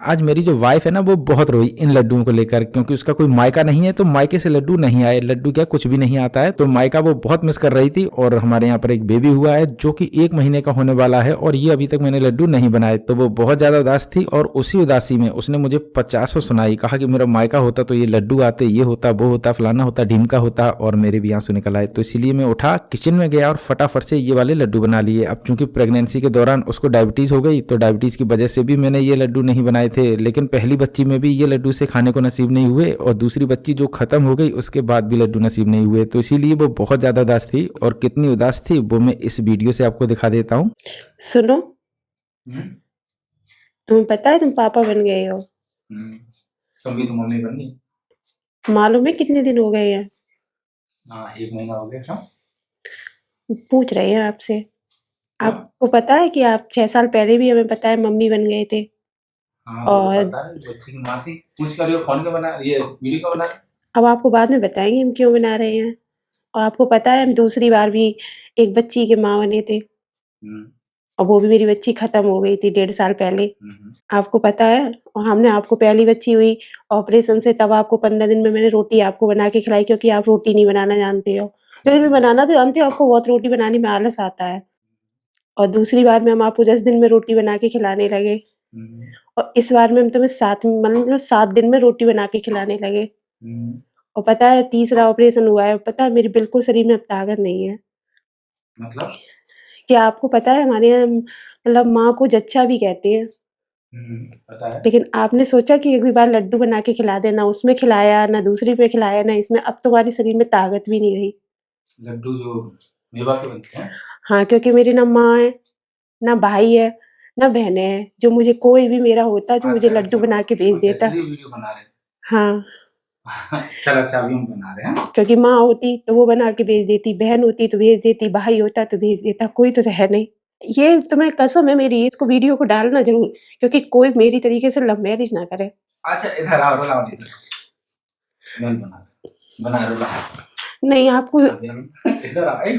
आज मेरी जो वाइफ है ना वो बहुत रोई इन लड्डुओं को लेकर, क्योंकि उसका कोई मायका नहीं है, तो मायके से लड्डू नहीं आए। लड्डू क्या कुछ भी नहीं आता है, तो मायका वो बहुत मिस कर रही थी। और हमारे यहाँ पर एक बेबी हुआ है जो कि 1 महीने का होने वाला है, और ये अभी तक मैंने लड्डू नहीं बनाए। तो वो बहुत ज्यादा उदास थी, और उसी उदासी में उसने मुझे 50 सुनाई, कहा कि मेरा मायका होता तो ये लड्डू आते, ये होता, वो होता, फलाना होता, ढीमका होता, और मेरे भी आंसू निकल आए। तो इसीलिए मैं उठा, किचन में गया और फटाफट से ये वाले लड्डू बना लिए। अब चूंकि प्रेगनेंसी के दौरान उसको डायबिटीज हो गई, तो डायबिटीज की वजह से भी मैंने ये लड्डू नहीं बनाए थे। लेकिन पहली बच्ची में भी ये लड्डू से खाने को नसीब नहीं हुए, और दूसरी बच्ची जो खत्म हो गई उसके बाद भी लड्डू नसीब नहीं हुए। तो इसीलिए वो बहुत ज्यादा उदास थी, और कितनी उदास थी वो मैं इस वीडियो से आपको दिखा देता हूँ। सुनो, हम्म। तुम्हें पता है तुम पापा बन गए हो? तुम भी तो मम्मी बन गई। मालूम है कितने दिन हो गए हैं? हाँ, 1 महीना हो गया। क्यों? पूछ रहे हैं आपसे। क्यों? आपको पता है कि आप 6 साल पहले भी हमें पता है मम्मी बन गए थे। हाँ, वो तो और पता है, बच्ची की माँ थी। पूछ कर फोन क्यों बना, ये वीडियो क्यों बना रहे? अब आपको बाद में बताएंगे हम क्यों बना रहे हैं। और आपको पता है हम दूसरी बार भी एक बच्ची के माँ बने थे, और वो भी मेरी बच्ची खत्म हो गई थी 1.5 साल पहले। आपको पता है? और हमने आपको पहली बच्ची हुई ऑपरेशन से, तब आपको 15 दिन में मैंने रोटी आपको बना के खिलाई, क्योंकि आप रोटी नहीं बनाना जानते हो। फिर भी बनाना तो जानते हो, आपको बहुत रोटी बनाने में आलस आता है। और दूसरी बार में हम आपको 10 दिन में रोटी बना के खिलाने लगे, और इस बार में हम तुम्हें 7 दिन में रोटी बना के खिलाने लगे। और पता है तीसरा ऑपरेशन हुआ है, पता है मेरे बिल्कुल शरीर में अब ताकत नहीं है। मतलब? क्या आपको पता है हमारे यहाँ मतलब माँ को जच्चा भी कहते हैं। पता है। लेकिन आपने सोचा कि एक भी बार लड्डू बना के खिला दें, ना उसमें खिलाया, ना दूसरी में खिलाया, ना इसमें। अब तुम्हारे शरीर में ताकत भी नहीं रही। लड्डू जो मेवा के बनते हैं। हाँ, क्योंकि मेरी ना माँ है, ना भाई है, ना बहनें हैं, जो मुझे कोई भी मेरा होता जो मुझे अच्छा लड्डू अच्छा, बना के भेज अच्छा देता। इसलिए वीडियो बना रहे हाँ, हैं। चल अच्छा, अभी हम बना रहे हैं। क्योंकि माँ होती तो वो बना के भेज देती, बहन होती तो भेज देती, भाई होता तो भेज देता, कोई तो है नहीं। ये तुम्हें कसम है मेरी, इसको वीडियो को डालना ज़रूर, क्योंकि कोई मेरी तरीके से लव मैरिज ना करे। अच्छा इधर आओ, रुलाओ इधर। मैं बना बना रुलाओ। नहीं आपको इधर आ, ए,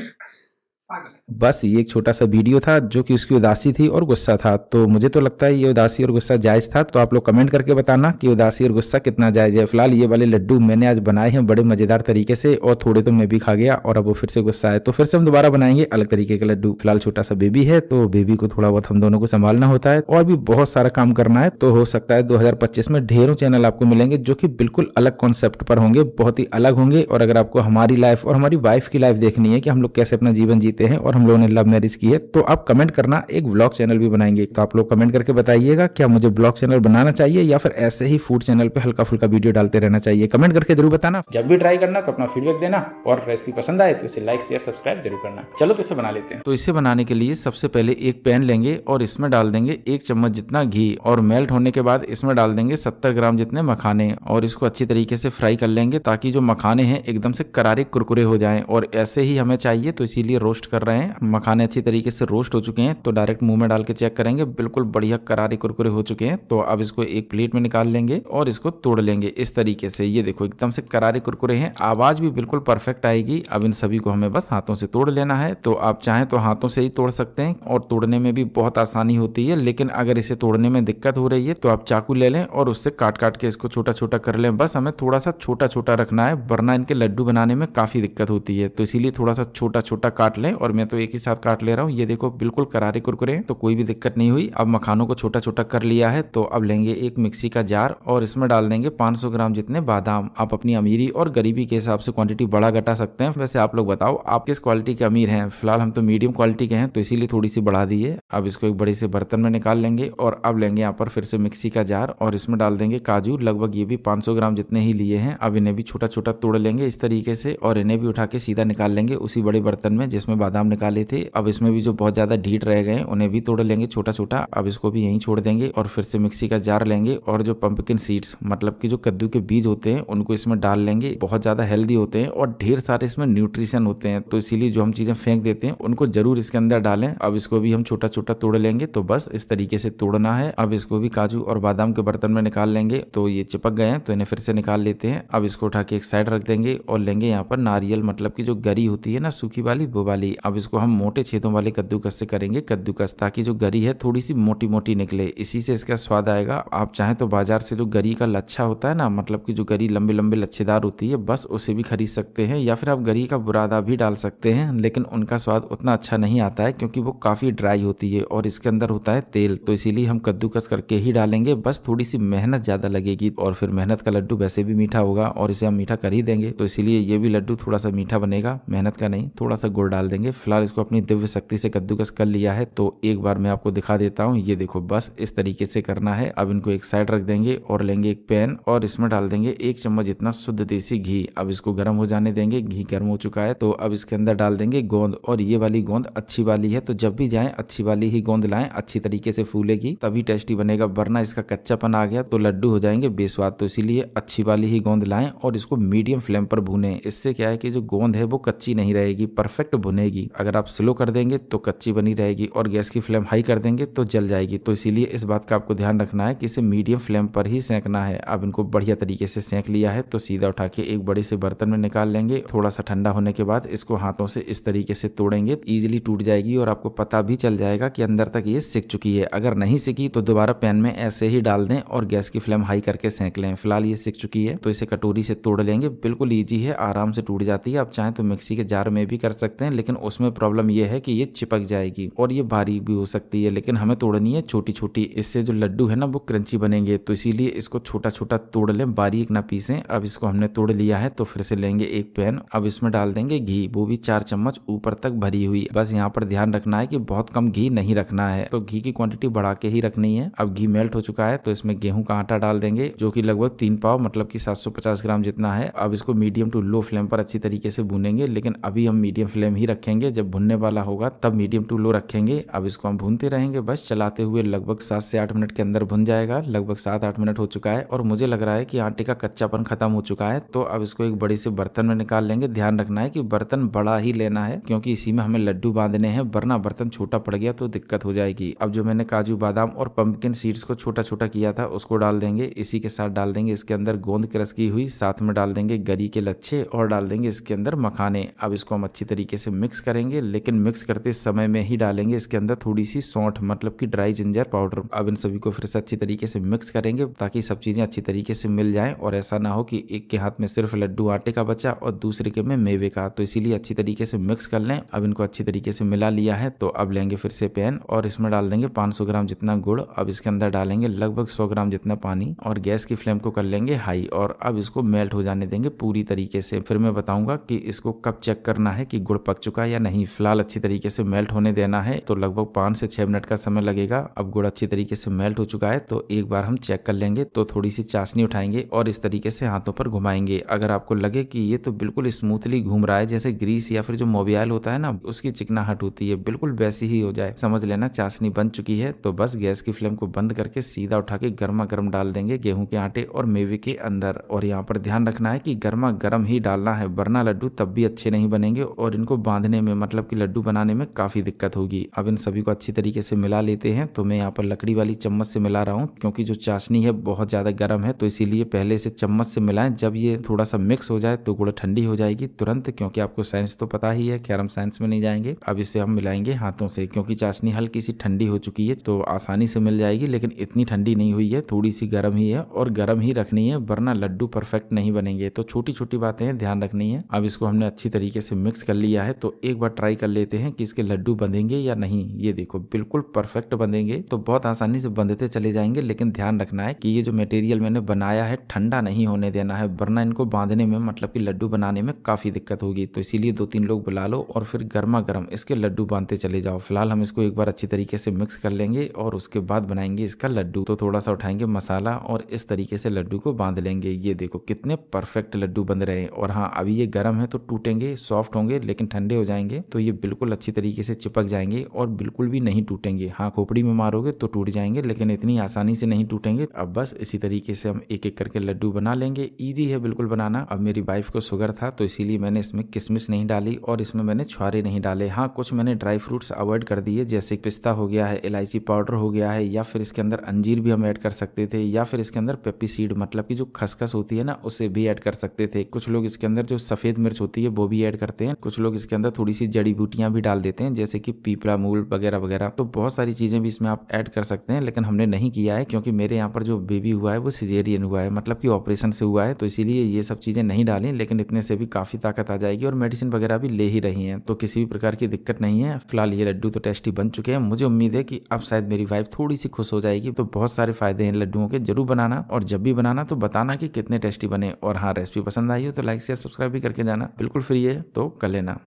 पागल है। बस ये एक छोटा सा वीडियो था जो कि उसकी उदासी थी और गुस्सा था। तो मुझे तो लगता है ये उदासी और गुस्सा जायज़ था। तो आप लोग कमेंट करके बताना कि उदासी और गुस्सा कितना जायज़ है। फिलहाल ये वाले लड्डू मैंने आज बनाए हैं बड़े मज़ेदार तरीके से, और थोड़े तो मैं भी खा गया, और अब वो फिर से गुस्सा है। तो फिर से हम दोबारा बनाएंगे अलग तरीके के लड्डू। फिलहाल छोटा सा बेबी है, तो बेबी को थोड़ा बहुत हम दोनों को संभालना होता है, और भी बहुत सारा काम करना है। तो हो सकता है 2025 में ढेरों चैनल आपको मिलेंगे जो कि बिल्कुल अलग कॉन्सेप्ट पर होंगे, बहुत ही अलग होंगे। और अगर आपको हमारी लाइफ और हमारी वाइफ की लाइफ देखनी है कि हम लोग कैसे अपना जीवन जीते हैं, और हम लोगों ने लव मैरिज की है, तो आप कमेंट करना। एक ब्लॉग चैनल भी बनाएंगे, तो आप लोग कमेंट करके बताइएगा क्या मुझे ब्लॉग चैनल बनाना चाहिए, या फिर ऐसे ही फूड चैनल पे हल्का फुल्का वीडियो डालते रहना चाहिए। कमेंट करके जरूर बताना। जब भी ट्राई करना तो अपना फीडबैक देना, और रेसिपी पसंद आए तो इसे लाइक शेयर सब्सक्राइब जरूर करना। चलो तो इसे बना लेते हैं। तो इसे बनाने के लिए सबसे पहले एक पैन लेंगे, और इसमें डाल देंगे 1 चम्मच जितना घी, और मेल्ट होने के बाद इसमें डाल देंगे 70 ग्राम जितने मखाने, और इसको अच्छी तरीके से फ्राई कर लेंगे ताकि जो मखाने हैं एकदम से करारे कुरकुरे हो जाएं। और ऐसे ही हमें चाहिए, तो इसीलिए रोस्ट कर रहे हैं। मखाने अच्छी तरीके से रोस्ट हो चुके हैं, तो डायरेक्ट मुंह में डाल के चेक करेंगे, बिल्कुल बढ़िया करारे कुरकुरे हो चुके हैं। तो अब इसको एक प्लेट में निकाल लेंगे, और इसको तोड़ लेंगे इस तरीके से। ये देखो एकदम से करारे कुरकुरे हैं, आवाज भी बिल्कुल परफेक्ट आएगी। अब इन सभी को हमें बस हाथों से तोड़ लेना है। तो आप चाहें तो हाथों से ही तोड़ सकते हैं, और तोड़ने में भी बहुत आसानी होती है। लेकिन अगर इसे तोड़ने में दिक्कत हो रही है तो आप चाकू ले लें, और उससे काट काट के इसको छोटा छोटा कर लें। बस हमें थोड़ा सा छोटा छोटा रखना है, वरना इनके लड्डू बनाने में काफी दिक्कत होती है। तो इसीलिए थोड़ा सा छोटा छोटा काट लें, और मैं तो एक ही साथ काट ले रहा हूँ। ये देखो बिल्कुल करारे कुरकुरे, तो कोई भी दिक्कत नहीं हुई। अब मखानों को छोटा छोटा कर लिया है, तो अब लेंगे एक मिक्सी का जार, और इसमें डाल देंगे 500 ग्राम जितने बादाम। आप अपनी अमीरी और गरीबी के हिसाब से क्वांटिटी बढ़ा घटा सकते हैं। वैसे आप लोग बताओ आप किस क्वालिटी के अमीर हैं। फिलहाल हम तो मीडियम क्वालिटी के हैं, तो इसीलिए थोड़ी सी बढ़ा दी है। अब इसको एक बड़े से बर्तन में निकाल लेंगे, और अब लेंगे यहाँ पर फिर से मिक्सी का जार, और इसमें डाल देंगे काजू। लगभग ये भी 500 ग्राम जितने ही लिए हैं। अब इन्हें भी छोटा छोटा तोड़ लेंगे इस तरीके से, और इन्हें भी उठा के सीधा निकाल लेंगे उसी बड़े बर्तन में जिसमें बादाम निकाले थे। अब इसमें भी जो बहुत ज्यादा ढीठ रह गए उन्हें भी तोड़ लेंगे छोटा छोटा। अब इसको भी यहीं छोड़ देंगे, और फिर से मिक्सी का जार लेंगे, और जो पंपकिन सीड्स मतलब कि जो कद्दू के बीज होते हैं उनको इसमें डाल लेंगे। बहुत ज्यादा हेल्दी होते हैं, और ढेर सारे इसमें न्यूट्रिशन होते हैं। तो इसीलिए जो हम चीजें फेंक देते हैं उनको जरूर इसके अंदर डालें। अब इसको भी हम छोटा छोटा तोड़ लेंगे, तो बस इस तरीके से तोड़ना है। अब इसको भी काजू और बादाम के बर्तन में निकाल लेंगे। तो ये चिपक गए हैं, तो इन्हें फिर से निकाल लेते हैं। अब इसको उठा के एक साइड रख देंगे, और लेंगे यहाँ पर नारियल मतलब की जो गरी होती है ना सूखी वाली, वो वाली हाई। अब इसको हम मोटे छेदों वाले कद्दूकस से करेंगे कद्दूकस, ताकि जो गरी है थोड़ी सी मोटी मोटी निकले, इसी से इसका स्वाद आएगा। आप चाहें तो बाजार से जो गरी का लच्छा होता है ना, मतलब कि जो गरी लंबे लंबे लच्छेदार होती है, बस उसे भी खरीद सकते हैं, या फिर आप गरी का बुरादा भी डाल सकते हैं, लेकिन उनका स्वाद उतना अच्छा नहीं आता है क्योंकि वो काफ़ी ड्राई होती है और इसके अंदर होता है तेल। तो इसीलिए हम कद्दूकस करके ही डालेंगे, बस थोड़ी सी मेहनत ज़्यादा लगेगी और फिर मेहनत का लड्डू वैसे भी मीठा होगा और इसे हम मीठा कर ही देंगे, तो इसीलिए ये भी लड्डू थोड़ा सा मीठा बनेगा, मेहनत का नहीं, थोड़ा सा गुड़ डाल देंगे। फिलहाल इसको अपनी दिव्य शक्ति से कद्दूकस कर लिया है, तो एक बार मैं आपको दिखा देता हूँ। ये देखो, बस इस तरीके से करना है। अब इनको एक साइड रख देंगे और लेंगे एक पैन और इसमें डाल देंगे 1 चम्मच इतना शुद्ध देसी घी। अब इसको गर्म हो जाने देंगे। घी गर्म हो चुका है तो अब इसके अंदर डाल देंगे गोंद, और ये वाली गोंद अच्छी वाली है, तो जब भी जाएं अच्छी वाली ही गोंद लाएं, अच्छी तरीके से फूलेगी तभी टेस्टी बनेगा, वरना इसका कच्चापन आ गया तो लड्डू हो जाएंगे बेस्वाद। तो इसीलिए अच्छी वाली ही गोंद लाएं और इसको मीडियम फ्लेम पर भूनें। इससे क्या है कि जो गोंद है वो कच्ची नहीं रहेगी, परफेक्ट भुनेगी। अगर आप स्लो कर देंगे तो कच्ची बनी रहेगी और गैस की फ्लेम हाई कर देंगे तो जल जाएगी। तो इसीलिए इस बात का आपको ध्यान रखना है कि इसे मीडियम फ्लेम पर ही सेंकना है। अब इनको बढ़िया तरीके से सेंक लिया है तो सीधा उठा के एक बड़े से बर्तन में निकाल लेंगे। थोड़ा सा ठंडा होने के बाद इसको हाथों से इस तरीके से तोड़ेंगे, इजीली टूट जाएगी और आपको पता भी चल जाएगा कि अंदर तक ये सिक चुकी है। अगर नहीं सिकी तो दोबारा पैन में ऐसे ही डाल दें और गैस की फ्लेम हाई करके सेंक लें। फिलहाल ये सिक चुकी है तो इसे कटोरी से तोड़ लेंगे। बिल्कुल ईजी है, आराम से टूट जाती है। आप चाहें तो मिक्सी के जार में भी कर सकते हैं, लेकिन उसमें प्रॉब्लम ये है कि ये चिपक जाएगी और ये भारी भी हो सकती है, लेकिन हमें तोड़नी है छोटी छोटी। इससे जो लड्डू है ना वो क्रंची बनेंगे, तो इसीलिए इसको छोटा छोटा तोड़ लें, बारीक ना पीसें। अब इसको हमने तोड़ लिया है तो फिर से लेंगे एक पैन। अब इसमें डाल देंगे घी, वो भी 4 चम्मच ऊपर तक भरी हुई। बस यहाँ पर ध्यान रखना है कि बहुत कम घी नहीं रखना है, तो घी की क्वांटिटी बढ़ा के ही रखनी है। अब घी मेल्ट हो चुका है तो इसमें गेहूं का आटा डाल देंगे, जो कि लगभग 3 पाव मतलब कि 750 ग्राम जितना है। अब इसको मीडियम टू लो फ्लेम पर अच्छी तरीके से भूनेंगे, लेकिन अभी हम मीडियम फ्लेम ही रखेंगे, जब भुनने वाला होगा तब मीडियम टू लो रखेंगे। अब इसको हम भूनते रहेंगे बस चलाते हुए, लगभग 7 से 8 मिनट के अंदर भुन जाएगा। लगभग 7-8 मिनट हो चुका है और मुझे लग रहा है कि आटे का कच्चापन खत्म हो चुका है। तो अब इसको एक बड़े से बर्तन में निकाल लेंगे। ध्यान रखना है कि बर्तन बड़ा ही लेना है क्योंकि इसी में हमें लड्डू बांधने हैं, वरना बर्तन छोटा पड़ गया तो दिक्कत हो जाएगी। अब जो मैंने काजू बादाम और पंपकिन सीड्स को छोटा छोटा किया था उसको डाल देंगे। इसी के साथ डाल देंगे इसके अंदर गोंद क्रश की हुई, साथ में डाल देंगे गरी के लच्छे और डाल देंगे इसके अंदर मखाने। अब इसको हम अच्छी तरीके से मिक्स करेंगे, लेकिन मिक्स करते समय में ही डालेंगे इसके अंदर थोड़ी सी सौंठ मतलब कि ड्राई जिंजर पाउडर। अब इन सभी को फिर से अच्छी तरीके से मिक्स करेंगे ताकि सब चीजें अच्छी तरीके से मिल जाएं और ऐसा ना हो कि एक के हाथ में सिर्फ लड्डू आटे का बचा और दूसरे के में मेवे का। तो इसीलिए अच्छी तरीके से मिक्स कर लें। अब इनको अच्छी तरीके से मिला लिया है तो अब लेंगे फिर से पैन और इसमें डाल देंगे 500 ग्राम जितना गुड़। अब इसके अंदर डालेंगे लगभग 100 ग्राम जितना पानी और गैस की फ्लेम को कर लेंगे हाई और अब इसको मेल्ट हो जाने देंगे पूरी तरीके से। फिर मैं बताऊंगा कि इसको कब चेक करना है कि गुड़ पक चुका है या नहीं। फिलहाल अच्छी तरीके से मेल्ट होने देना है, तो लगभग 5 से 6 मिनट का समय लगेगा। अब गुड़ अच्छी तरीके से मेल्ट हो चुका है तो एक बार हम चेक कर लेंगे। तो थोड़ी सी चाशनी उठाएंगे और इस तरीके से हाथों पर घुमाएंगे। अगर आपको लगे कि ये तो बिल्कुल स्मूथली घूम रहा है, जैसे ग्रीस या फिर जो मोबियाल होता है ना उसकी चिकनाहट होती है, बिल्कुल वैसी ही हो जाए, समझ लेना चाशनी बन चुकी है। तो बस गैस की फ्लेम को बंद करके सीधा उठा के गर्मा गर्म डाल देंगे गेहूं के आटे और मेवे के अंदर। और यहाँ पर ध्यान रखना है कि गर्मा गर्म ही डालना है, वरना लड्डू तब भी अच्छे नहीं बनेंगे और इनको बांधने में मतलब कि लड्डू बनाने में काफी दिक्कत होगी। अब इन सभी को अच्छी तरीके से मिला लेते हैं। तो मैं यहाँ पर लकड़ी वाली चम्मच से मिला रहा हूँ क्योंकि जो चाशनी है बहुत ज्यादा गर्म है, तो इसीलिए पहले से चम्मच से मिलाएं। जब ये थोड़ा सा मिक्स हो जाए तो गुड़ ठंडी हो जाएगी तुरंत, क्योंकि आपको साइंस तो पता ही है, खैर हम साइंस में नहीं जाएंगे। अब इसे हम मिलाएंगे हाथों से क्योंकि चाशनी हल्की सी ठंडी हो चुकी है तो आसानी से मिल जाएगी, लेकिन इतनी ठंडी नहीं हुई है, थोड़ी सी गर्म ही है और गर्म ही रखनी है वरना लड्डू परफेक्ट नहीं बनेंगे। तो छोटी छोटी बातें हैं, ध्यान रखनी है। अब इसको हमने अच्छी तरीके से मिक्स कर लिया है तो एक बार ट्राई कर लेते हैं कि इसके लड्डू बंधेंगे या नहीं। ये देखो बिल्कुल परफेक्ट बंधेंगे, तो बहुत आसानी से बंधते चले जाएंगे, लेकिन ध्यान रखना है कि ये जो मटेरियल मैंने बनाया है ठंडा नहीं होने देना है, वरना इनको बांधने में मतलब कि लड्डू बनाने में काफी दिक्कत होगी। तो इसीलिए 2-3 लोग बुला लो और फिर गर्मा गर्म इसके लड्डू बांधते चले जाओ। फिलहाल हम इसको एक बार अच्छी तरीके से मिक्स कर लेंगे और उसके बाद बनाएंगे इसका लड्डू। तो थोड़ा सा उठाएंगे मसाला और इस तरीके से लड्डू को बांध लेंगे। ये देखो कितने परफेक्ट लड्डू बन रहे हैं। और हाँ, अभी ये गर्म है तो टूटेंगे, सॉफ्ट होंगे, लेकिन ठंडे हो जाएंगे तो ये बिल्कुल अच्छी तरीके से चिपक जाएंगे और बिल्कुल भी नहीं टूटेंगे। हाँ, खोपड़ी में मारोगे तो टूट जाएंगे, लेकिन इतनी आसानी से नहीं टूटेंगे। अब बस इसी तरीके से हम एक एक करके लड्डू बना लेंगे। ईजी है बिल्कुल बनाना। अब मेरी वाइफ को शुगर था तो इसीलिए मैंने इसमें किशमिश नहीं डाली और इसमें मैंने छुआरे नहीं डाले। हाँ, कुछ मैंने ड्राई फ्रूट्स अवॉइड कर दिए, जैसे पिस्ता हो गया है, इलायची पाउडर हो गया है, या फिर इसके अंदर अंजीर भी हम ऐड कर सकते थे, या फिर इसके अंदर पेप्पी सीड मतलब कि जो खसखस होती है ना उसे भी ऐड कर सकते थे। कुछ लोग इसके अंदर जो सफेद मिर्च होती है वो भी ऐड करते हैं, कुछ लोग इसके अंदर थोड़ी सी जड़ी बूटियां भी डाल देते हैं, जैसे कि पीपला मूल वगैरह वगैरह। तो बहुत सारी चीज़ें भी इसमें आप ऐड कर सकते हैं, लेकिन हमने नहीं किया है क्योंकि मेरे यहाँ पर जो बेबी हुआ है वो सिजेरियन हुआ है, मतलब कि ऑपरेशन से हुआ है, तो इसीलिए ये सब चीज़ें नहीं डाली। लेकिन इतने से भी काफ़ी ताकत आ जाएगी और मेडिसिन वगैरह भी ले ही रही हैं, तो किसी भी प्रकार की दिक्कत नहीं है। फिलहाल ये लड्डू तो टेस्टी बन चुके हैं। मुझे उम्मीद है कि अब शायद मेरी वाइफ थोड़ी सी खुश हो जाएगी। तो बहुत सारे फायदे हैं लड्डुओं के, जरूर बनाना, और जब भी बनाना तो बताना कि कितने टेस्टी बने। और हाँ, रेसिपी पसंद आई हो तो लाइक शेयर सब्सक्राइब भी करके जाना, बिल्कुल फ्री है, तो कर लेना।